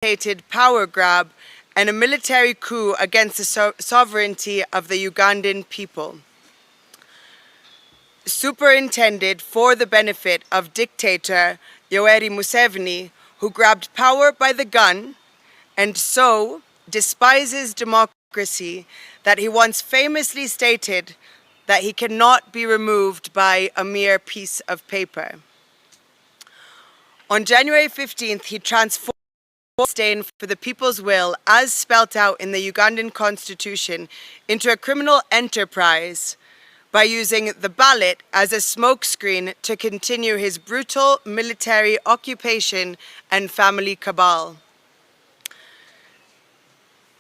premeditated power grab and a military coup against the sovereignty of the Ugandan people, superintended for the benefit of dictator Yoweri Museveni, who grabbed power by the gun and so despises democracy that he once famously stated that he cannot be removed by a mere piece of paper. On January 15th, he transformed stand for the people's will, as spelt out in the Ugandan constitution, into a criminal enterprise by using the ballot as a smokescreen to continue his brutal military occupation and family cabal.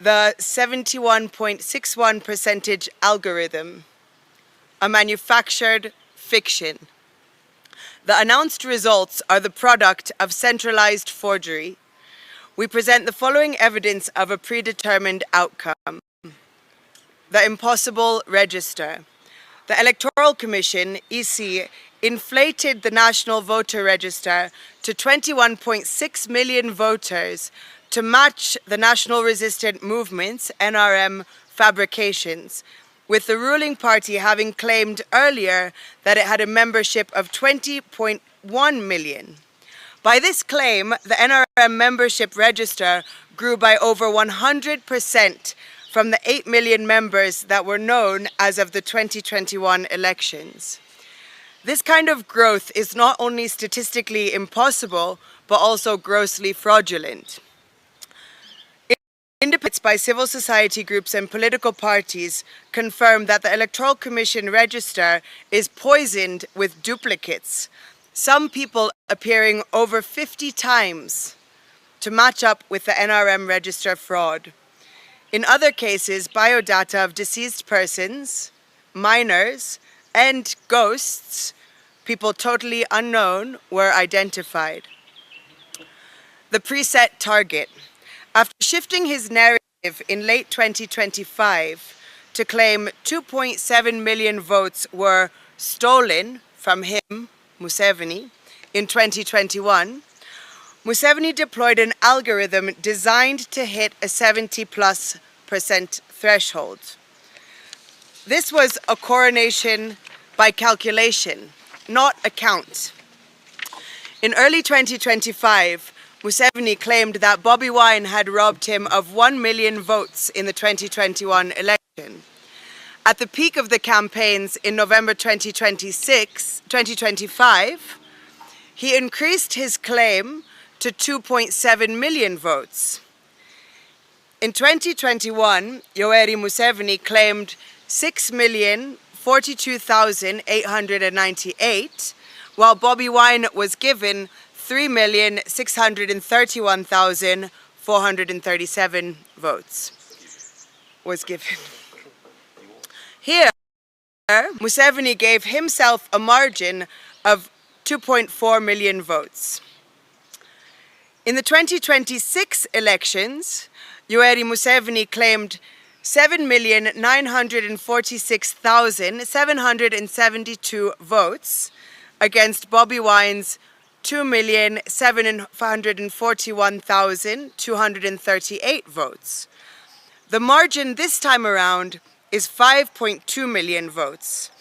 The 71.61% algorithm, a manufactured fiction. The announced results are the product of centralized forgery. We present the following evidence of a predetermined outcome. The impossible register. The Electoral Commission, EC, inflated the National Voter Register to 21.6 million voters to match the National Resistant Movement's, NRM, fabrications, with the ruling party having claimed earlier that it had a membership of 20.1 million. By this claim, the NRM membership register grew by over 100% from the 8 million members that were known as of the 2021 elections. This kind of growth is not only statistically impossible, but also grossly fraudulent. Independents by civil society groups and political parties confirm that the Electoral Commission register is poisoned with duplicates, some people appearing over 50 times to match up with the NRM register fraud. In other cases, biodata of deceased persons, minors, and ghosts, people totally unknown, were identified. The preset target. After shifting his narrative in late 2025 to claim 2.7 million votes were stolen from him, Museveni, in 2021, Museveni deployed an algorithm designed to hit a 70+% threshold. This was a coronation by calculation, not a count. In early 2025, Museveni claimed that Bobi Wine had robbed him of 1 million votes in the 2021 election. At the peak of the campaigns in November 2025, he increased his claim to 2.7 million votes. In 2021, Yoweri Museveni claimed 6,042,898, while Bobi Wine was given 3,631,437 votes was given. Here, Museveni gave himself a margin of 2.4 million votes. In the 2026 elections, Yoweri Museveni claimed 7,946,772 votes against Bobi Wine's 2,741,238 votes. The margin this time around is 5.2 million votes.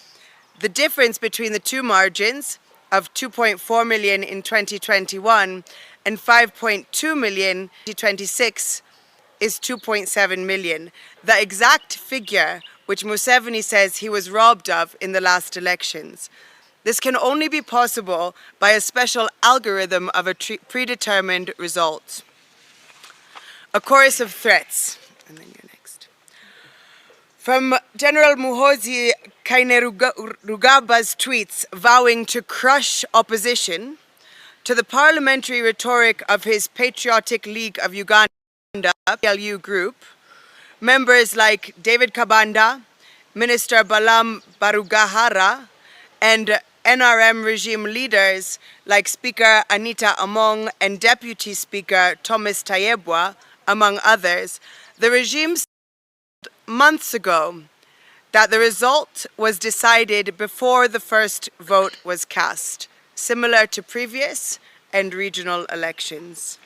The difference between the two margins of 2.4 million in 2021 and 5.2 million in 2026 is 2.7 million, the exact figure which Museveni says he was robbed of in the last elections. This can only be possible by a special algorithm of a predetermined result. A chorus of threats. And then you're next. From General Muhoozi Kainerugaba's tweets vowing to crush opposition, to the parliamentary rhetoric of his Patriotic League of Uganda, PLU group, members like David Kabanda, Minister Balaam Barugahara, and NRM regime leaders like Speaker Anita Among and Deputy Speaker Thomas Tayebwa, among others, the regime said months ago that the result was decided before the first vote was cast, similar to previous and regional elections.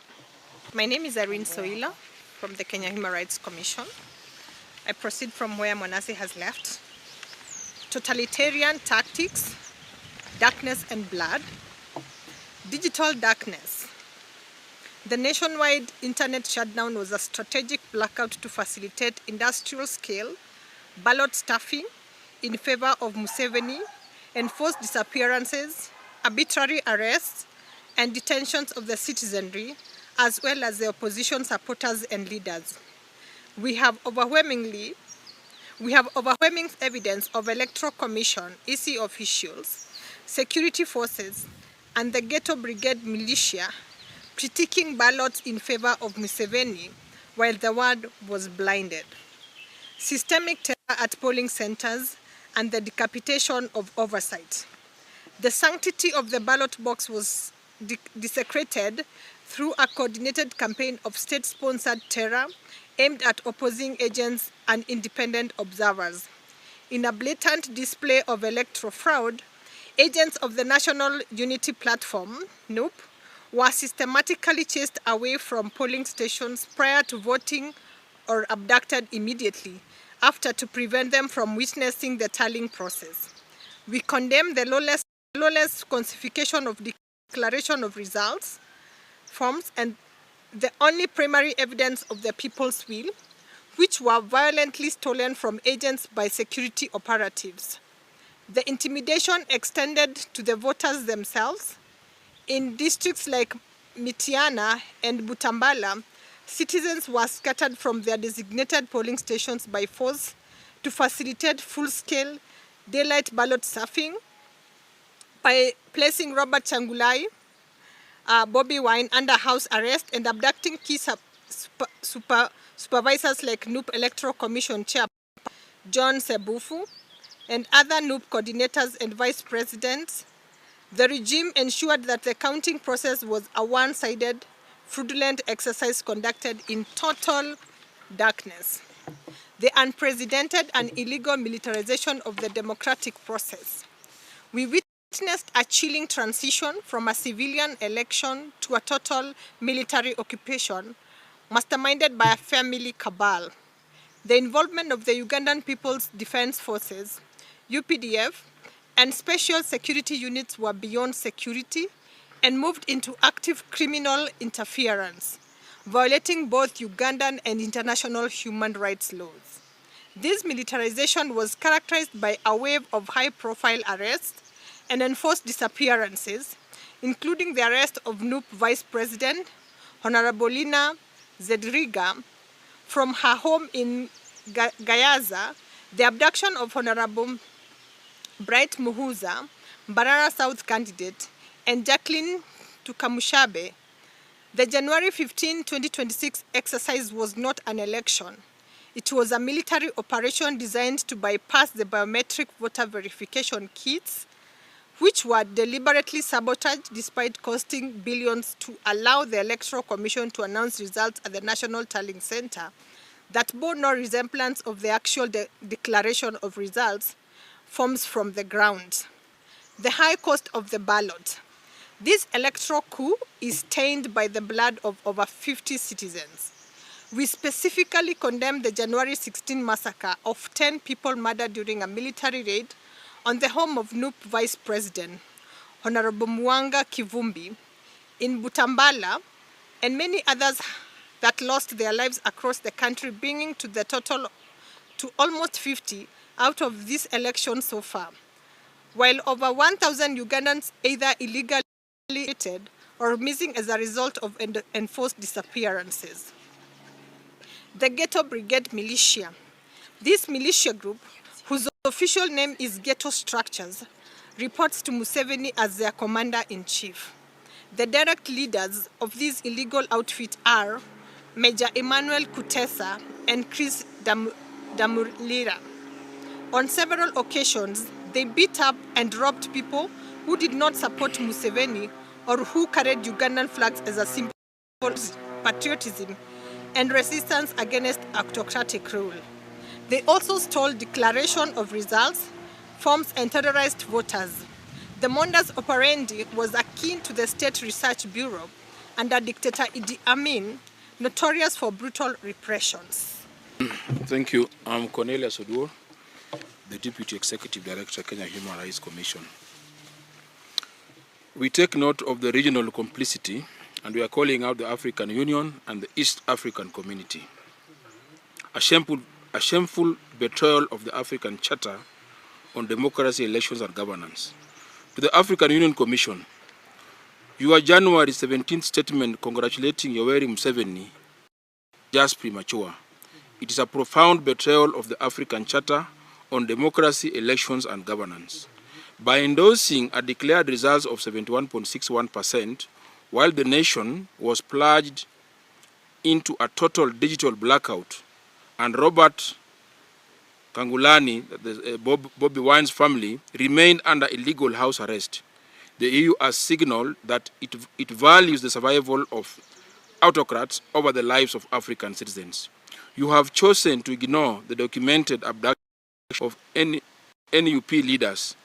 My name is Irene Soila from the Kenya Human Rights Commission. I proceed from where Mwanasi has left. Totalitarian tactics, darkness and blood. Digital darkness. The nationwide internet shutdown was a strategic blackout to facilitate industrial-scale ballot stuffing in favor of Museveni, enforced disappearances, arbitrary arrests, and detentions of the citizenry, as well as the opposition supporters and leaders. We have overwhelming evidence of Electoral Commission, EC officials, security forces, and the Ghetto Brigade militia critiquing ballots in favor of Museveni while the world was blinded. Systemic terror at polling centers and the decapitation of oversight. The sanctity of the ballot box was desecrated through a coordinated campaign of state-sponsored terror aimed at opposing agents and independent observers. In a blatant display of electoral fraud, agents of the National Unity Platform, NUP, were systematically chased away from polling stations prior to voting or abducted immediately after to prevent them from witnessing the tallying process. We condemn the lawless falsification of declaration of results forms and the only primary evidence of the people's will, which were violently stolen from agents by security operatives. The intimidation extended to the voters themselves. In districts like Mitiana and Butambala, citizens were scattered from their designated polling stations by force to facilitate full-scale daylight ballot stuffing by placing Robert Changulai, Bobby Wine under house arrest and abducting key supervisors like NUP Electoral Commission Chair John Sebufu and other NUP coordinators and vice presidents. The regime ensured that the counting process was a one-sided, fraudulent exercise conducted in total darkness. The unprecedented and illegal militarization of the democratic process. We witnessed a chilling transition from a civilian election to a total military occupation, masterminded by a family cabal. The involvement of the Ugandan People's Defense Forces, UPDF, and special security units were beyond security and moved into active criminal interference, violating both Ugandan and international human rights laws. This militarization was characterized by a wave of high-profile arrests and enforced disappearances, including the arrest of NUP Vice President Honorable Lina Zedriga from her home in Gayaza, the abduction of Honorable Bright Muhuza, Mbarara South candidate, and Jacqueline Tukamushabe. The January 15, 2026 exercise was not an election. It was a military operation designed to bypass the biometric voter verification kits, which were deliberately sabotaged despite costing billions to allow the Electoral Commission to announce results at the National Tallying Center that bore no resemblance of the actual declaration of results forms from the ground. The high cost of the ballot. This electoral coup is stained by the blood of over 50 citizens. We specifically condemn the January 16 massacre of 10 people murdered during a military raid on the home of NUP Vice President, Honorable Mwanga Kivumbi, in Butambala, and many others that lost their lives across the country, bringing to the total to almost 50 out of this election so far, while over 1,000 Ugandans either illegally deported or missing as a result of enforced disappearances. The Ghetto Brigade militia. This militia group, whose official name is Ghetto Structures, reports to Museveni as their commander-in-chief. The direct leaders of this illegal outfit are Major Emmanuel Kutesa and Chris Damulira. On several occasions, they beat up and robbed people who did not support Museveni or who carried Ugandan flags as a symbol of patriotism and resistance against autocratic rule. They also stole declaration of results, forms, and terrorized voters. The modus operandi was akin to the State Research Bureau, under dictator Idi Amin, notorious for brutal repressions. Thank you. I'm Cornelius Oduor, the Deputy Executive Director, Kenya Human Rights Commission. We take note of the regional complicity, and we are calling out the African Union and the East African Community. A shameful betrayal of the African Charter on democracy, elections and governance. To the African Union Commission, your January 17th statement congratulating Yoweri Museveni just premature. It is a profound betrayal of the African Charter on democracy, elections and governance. By endorsing a declared result of 71.61%, while the nation was plunged into a total digital blackout, and Robert Kangulani, Bobby Wine's family, remained under illegal house arrest, the EU has signaled that it values the survival of autocrats over the lives of African citizens. You have chosen to ignore the documented abduction of NUP leaders,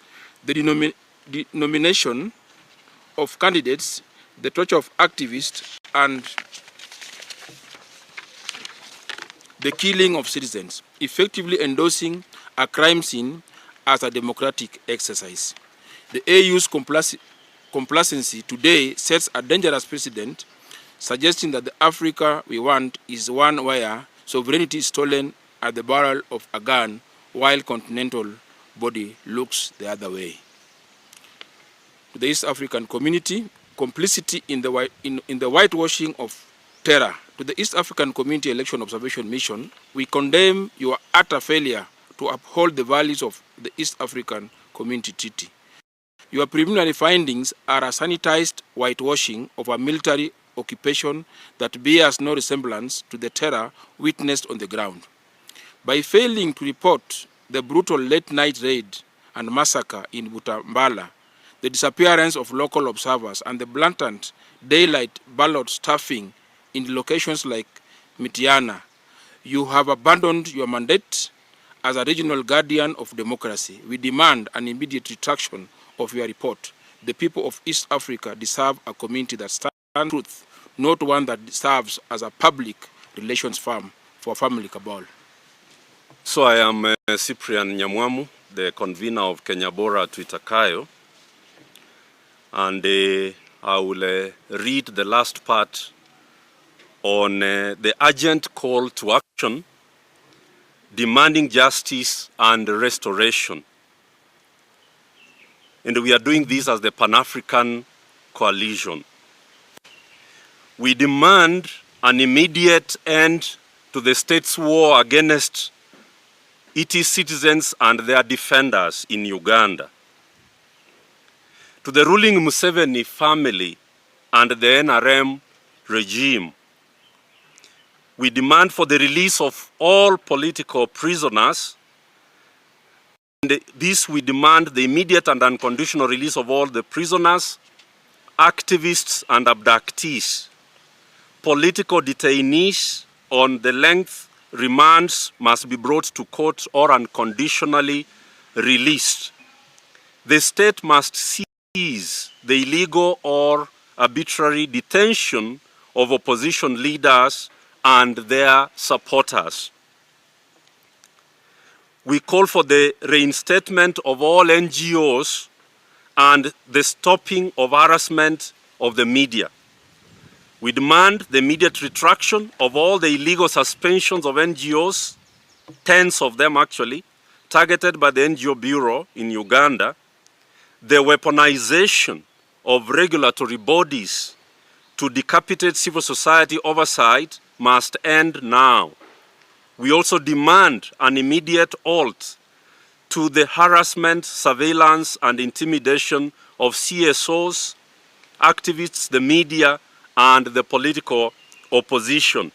the nomination of candidates, the torture of activists, and the killing of citizens, effectively endorsing a crime scene as a democratic exercise. The AU's complacency today sets a dangerous precedent, suggesting that the Africa we want is one where sovereignty is stolen at the barrel of a gun, while continental body looks the other way. To the East African community, complicity in the whitewashing of terror. To the East African Community Election Observation Mission, we condemn your utter failure to uphold the values of the East African Community Treaty. Your preliminary findings are a sanitized whitewashing of a military occupation that bears no resemblance to the terror witnessed on the ground. By failing to report the brutal late-night raid and massacre in Butambala, the disappearance of local observers, and the blatant daylight ballot stuffing in locations like Mitiana, you have abandoned your mandate as a regional guardian of democracy. We demand an immediate retraction of your report. The people of East Africa deserve a community that stands for truth, not one that serves as a public relations firm for family cabal. So I am Cyprian Nyamwamu, the convener of Kenya Bora Tuitakayo, and I will read the last part on the urgent call to action demanding justice and restoration. And we are doing this as the Pan-African Coalition. We demand an immediate end to the state's war against its citizens and their defenders in Uganda. To the ruling Museveni family and the NRM regime, we demand for the release of all political prisoners. And this we demand the immediate and unconditional release of all the prisoners, activists and abductees. Political detainees on the length remands must be brought to court or unconditionally released. The state must seize the illegal or arbitrary detention of opposition leaders and their supporters. We call for the reinstatement of all NGOs and the stopping of harassment of the media. We demand the immediate retraction of all the illegal suspensions of NGOs, tens of them actually, targeted by the NGO Bureau in Uganda. The weaponization of regulatory bodies to decapitate civil society oversight must end now. We also demand an immediate halt to the harassment, surveillance, and intimidation of CSOs, activists, the media, and the political opposition.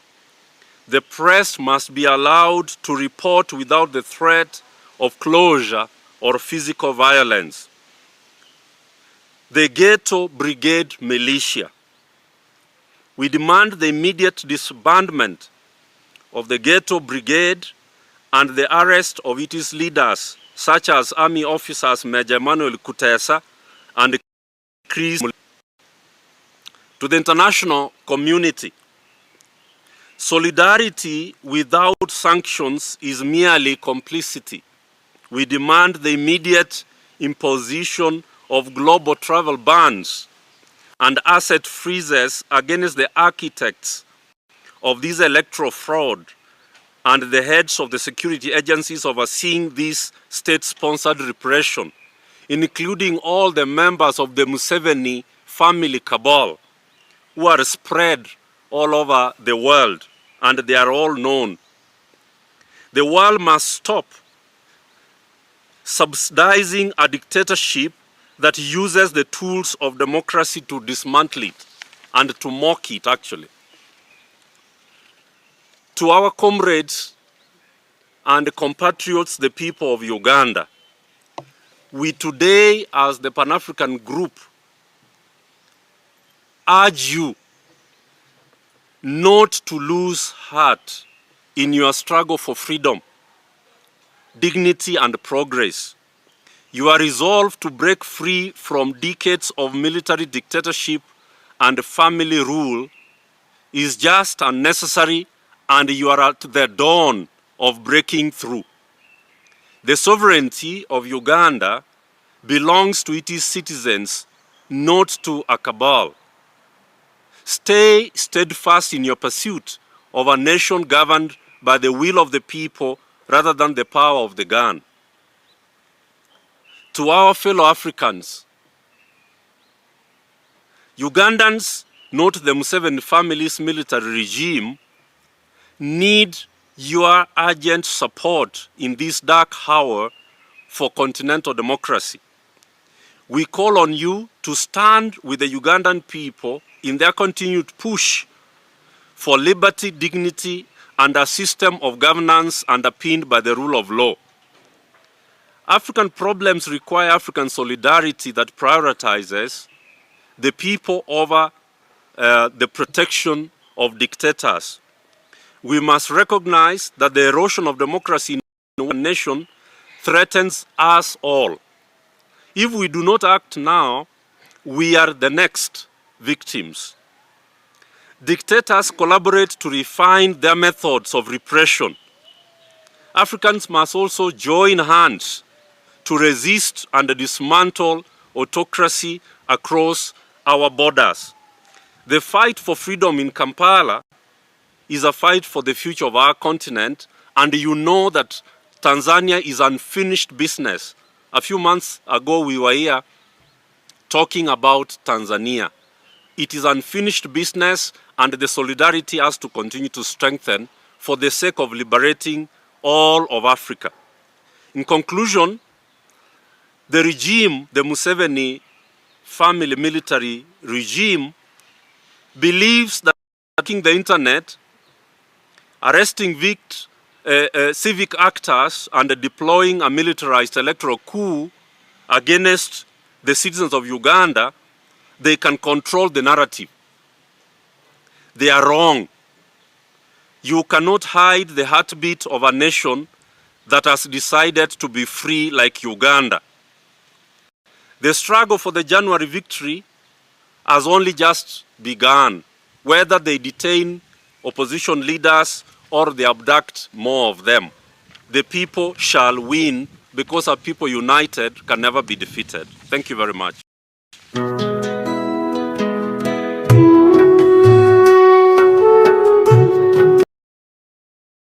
The press must be allowed to report without the threat of closure or physical violence. The Ghetto Brigade militia. We demand the immediate disbandment of the Ghetto Brigade and the arrest of its leaders, such as Army officers Major Emmanuel Kutesa and Chris. To the international community, solidarity without sanctions is merely complicity. We demand the immediate imposition of global travel bans and asset freezes against the architects of this electoral fraud and the heads of the security agencies overseeing this state-sponsored repression, including all the members of the Museveni family cabal, who are spread all over the world, and they are all known. The world must stop subsidizing a dictatorship that uses the tools of democracy to dismantle it and to mock it, actually. To our comrades and compatriots, the people of Uganda, we today, as the Pan-African group, urge you not to lose heart in your struggle for freedom, dignity, and progress. Your resolve to break free from decades of military dictatorship and family rule is just and necessary, and you are at the dawn of breaking through. The sovereignty of Uganda belongs to its citizens, not to a cabal. Stay steadfast in your pursuit of a nation governed by the will of the people rather than the power of the gun. To our fellow Africans, Ugandans, not the Museveni family's military regime, need your urgent support in this dark hour for continental democracy. We call on you to stand with the Ugandan people in their continued push for liberty, dignity, and a system of governance underpinned by the rule of law. African problems require African solidarity that prioritizes the people over the protection of dictators. We must recognize that the erosion of democracy in one nation threatens us all. If we do not act now, we are the next victims. Dictators collaborate to refine their methods of repression. Africans must also join hands to resist and dismantle autocracy across our borders. The fight for freedom in Kampala is a fight for the future of our continent, and you know that Tanzania is unfinished business. A few months ago we were here talking about Tanzania. It is unfinished business, and the solidarity has to continue to strengthen for the sake of liberating all of Africa. In conclusion, the regime, the Museveni family military regime, believes that hacking the internet, arresting civic actors, and deploying a militarized electoral coup against the citizens of Uganda, they can control the narrative. They are wrong. You cannot hide the heartbeat of a nation that has decided to be free like Uganda. The struggle for the January victory has only just begun, whether they detain opposition leaders or they abduct more of them. The people shall win, because a people united can never be defeated. Thank you very much.